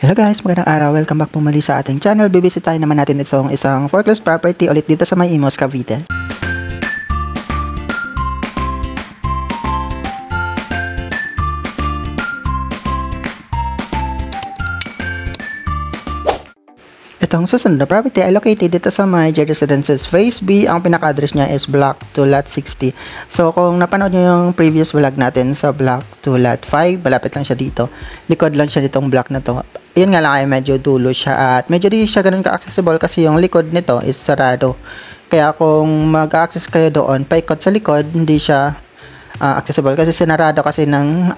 Hello guys, magandang araw. Welcome back po muli sa ating channel. Bibisitahin naman natin isang foreclosed property ulit dito sa may Imus, Cavite. Itong susunod na property ay located dito sa may J Residences Phase B. Ang pinaka-address niya is Block 2 Lot 60. So kung napanood niyo yung previous vlog natin sa Block 2 Lot 5, malapit lang siya dito. Likod lang siya nitong block na to. Yun nga lang ay medyo dulo siya at medyo di siya ganun ka-accessible kasi yung likod nito is sarado. Kaya kung mag-access kayo doon, paikot sa likod, hindi siya accessible kasi sinarado kasi ng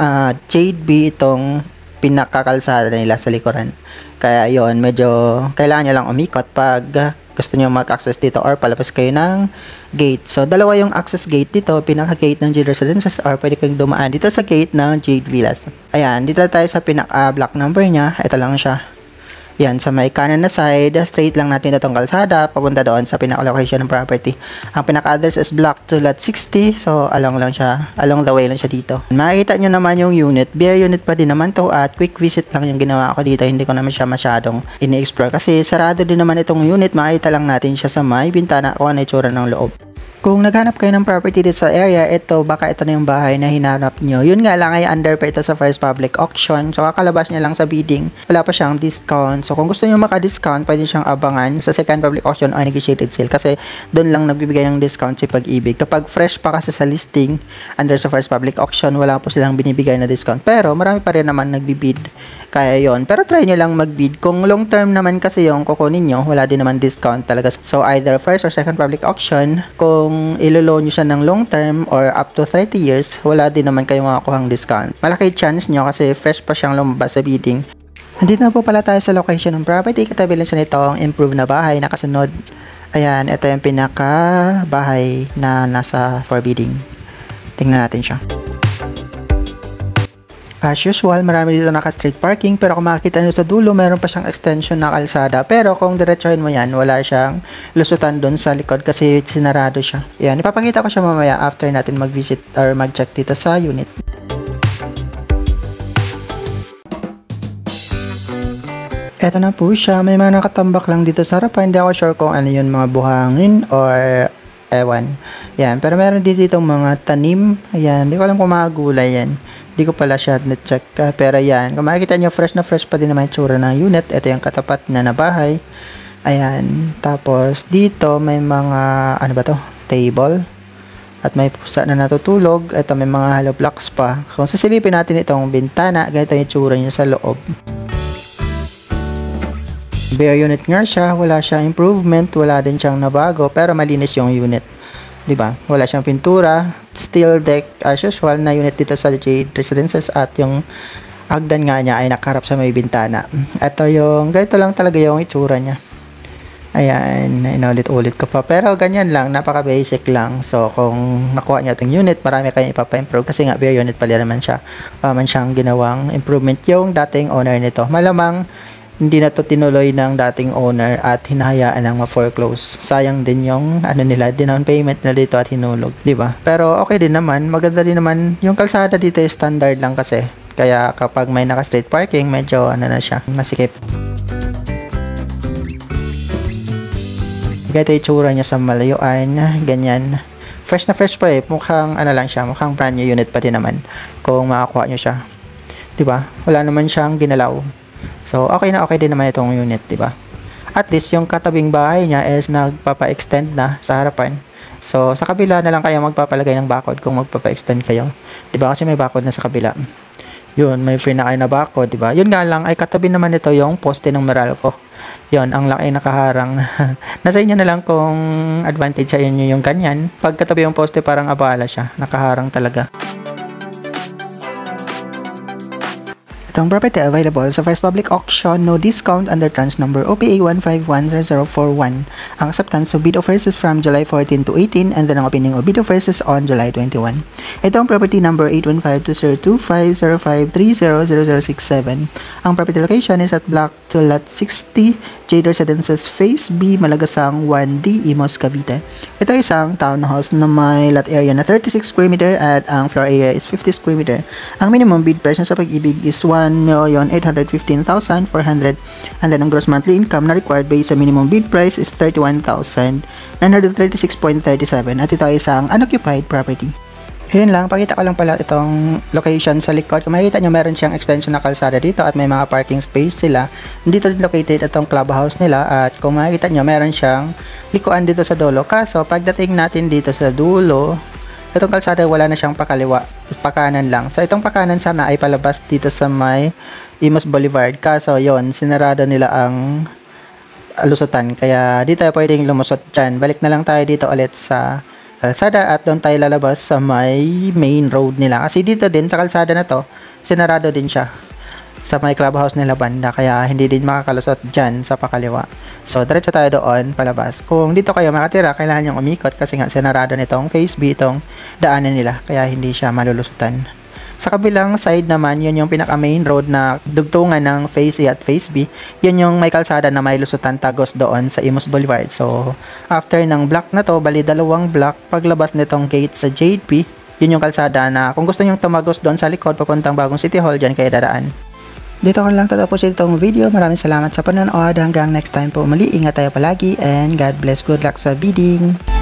Shade B itong pinakakalsada nila sa likuran. Kaya yon, medyo kailangan nyo lang umikot pag gusto nyo mag-access dito or palabas kayo ng gate. So, dalawa yung access gate dito, pinaka-gate ng Jade Residences or pwede kayong dumaan dito sa gate ng Jade Villas. Ayan, dito tayo sa pinaka-block number niya. Ito lang siya. Yan, sa may kanan na side, straight lang natin itong kalsada, papunta doon sa pinaka-location ng property. Ang pinaka-address is Block 2 Lot 60, so along the way lang siya dito. Makikita nyo naman yung unit, bare unit pa din naman to at quick visit lang yung ginawa ko dito, hindi ko naman siya masyadong ini-explore kasi sarado din naman itong unit, makikita lang natin siya sa may bintana kung ano itsura ng loob. Kung naghanap kayo ng property dito sa area, baka ito na yung bahay na hinanap nyo. Yun nga lang ay under pa ito sa first public auction. So, kakalabas niya lang sa bidding. Wala pa siyang discount. So, kung gusto nyo maka-discount, pwede siyang abangan sa second public auction or negotiated sale. Kasi, doon lang nagbibigay ng discount si Pag-ibig. Kapag fresh pa kasi sa listing, under sa first public auction, wala po silang binibigay na discount. Pero, marami pa rin naman nagbibid. Kaya yon. Pero, try nyo lang magbid. Kung long term naman kasi yung kukunin nyo, wala din naman discount talaga. So, either first or second public auction, kung iloloan nyo siya ng long term or up to 30 years, wala din naman kayong makakuhang discount. Malaki chance nyo kasi fresh pa siyang lumabas sa bidding. Andito na po pala tayo sa location ng property. Katabi lang siya nitong improved na bahay na kasunod. Ayan, ito yung pinaka bahay na nasa for bidding. Tingnan natin siya. As usual, marami dito naka-street parking pero kung makikita nyo sa dulo, meron pa siyang extension na kalsada. Pero kung diretsuhin mo yan, wala siyang lusutan doon sa likod kasi sinarado siya. Yan, ipapakita ko siya mamaya after natin mag-visit or mag-check dito sa unit. Eto na po siya, may mga nakatambak lang dito sa harapan. Hindi ako sure kung ano yun, mga buhangin or ewan. Yan, pero meron dito mga tanim. Ayan, hindi ko alam kung mga gulay yan. Hindi ko pala siya na-check. Pero yan, kung makikita nyo, fresh na fresh pa din naman yung tsura ng unit. Ito yung katapat na bahay. Ayan, tapos dito may mga, ano ba to? Table. At may pusa na natutulog. Ito may mga hollow blocks pa. Kung sasilipin natin itong bintana, ganito yung tsura niya sa loob. Bare unit nga siya, wala siyang improvement, wala din siyang nabago, pero malinis yung unit. Diba? Wala siyang pintura, steel deck as usual na unit dito sa Jade Residences at yung hagdan nga niya ay nakaharap sa may bintana. Ito yung, ganito lang talaga yung itsura niya. Ayan, inaulit-ulit ko pa. Pero ganyan lang, napaka-basic lang. So, kung nakuha niya itong unit, marami kayong ipapa-improve kasi nga bare unit pala naman siya. Man siyang ginawang improvement yung dating owner nito. Malamang, hindi na to tinuloy ng dating owner at hinahayaan ng ma-foreclose. Sayang din yung nila, down payment na dito at hinulog, di ba? Pero okay din naman, maganda din naman. Yung kalsada dito ay standard lang kasi. Kaya kapag may naka-street parking, medyo na siya, masikip. Ganito yung tsura niya sa malayuan, ganyan. Fresh na fresh pa mukhang lang siya, mukhang brand new unit pa din naman kung makakuha nyo siya. Di ba? Wala naman siyang ginalaw. So, okay na okay din naman itong unit, diba? At least, yung katabing bahay niya is nagpapa-extend na sa harapan. So, sa kabila na lang kayo magpapalagay ng bakod kung magpapa-extend kayo. Diba? Kasi may bakod na sa kabila. Yun, may free na kayo na bakod, diba? Yun nga lang, ay katabi naman ito yung poste ng Meralco. Yun, ang laki nakaharang. Nasa inyo na lang kung advantage sa inyo yung ganyan. Pag katabi yung poste, parang abala siya. Nakaharang talaga. Itong property available sa first public auction, no discount under tranche number OPA 1510041. Ang acceptance of bid offers is from July 14 to 18 and then ang opening of bid offers is on July 21. Itong property number 815-202-505-300067. Ang property location is at Block 2 Lot 60, Jade Residences Phase B, Malagasang 1D, Imus, Cavite. Ito ay isang townhouse na may lot area na 36 square meter at ang floor area is 50 square meter. Ang minimum bid price sa Pag-ibig is 1,815,400. And then ang gross monthly income na required based sa minimum bid price is 31,936.37 at ito ay isang unoccupied property. Yun lang, pakita ko lang pala itong location sa likod. Kung makikita nyo, meron siyang extension na kalsada dito at may mga parking space sila. Dito din located itong clubhouse nila at kung makikita nyo, meron siyang likuan dito sa dulo. Kaso, pagdating natin dito sa dulo, itong kalsada wala na siyang pakaliwa, pakanan lang. So, itong pakanan sana ay palabas dito sa may Imus Boulevard. Kaso, yon sinarado nila ang lusutan. Kaya, dito tayo pwedeng lumusot dyan. Balik na lang tayo dito ulit sa kalsada at doon tayo lalabas sa may main road nila. Kasi dito din sa kalsada na to, sinarado din siya sa may clubhouse nila banda. Kaya hindi din makakalusot dyan sa pakaliwa. So, diretso tayo doon palabas. Kung dito kayo makatira, kailangan nyo umikot kasi nga sinarado nitong phase B itong daanan nila. Kaya hindi siya malulusutan. Sa kabilang side naman, yun yung pinaka main road na dugtungan ng phase A at phase B. Yun yung may kalsada na may lusutan tagos doon sa Imus Boulevard. So, after ng block na to, bali dalawang block, paglabas nitong gate sa JP, yun yung kalsada na kung gusto nyong tumagos doon sa likod, papuntang Bagong City Hall, dyan kayo daraan. Dito ko lang tatapos itong video. Maraming salamat sa panonood. Hanggang next time po muli. Ingat tayo palagi and God bless. Good luck sa bidding.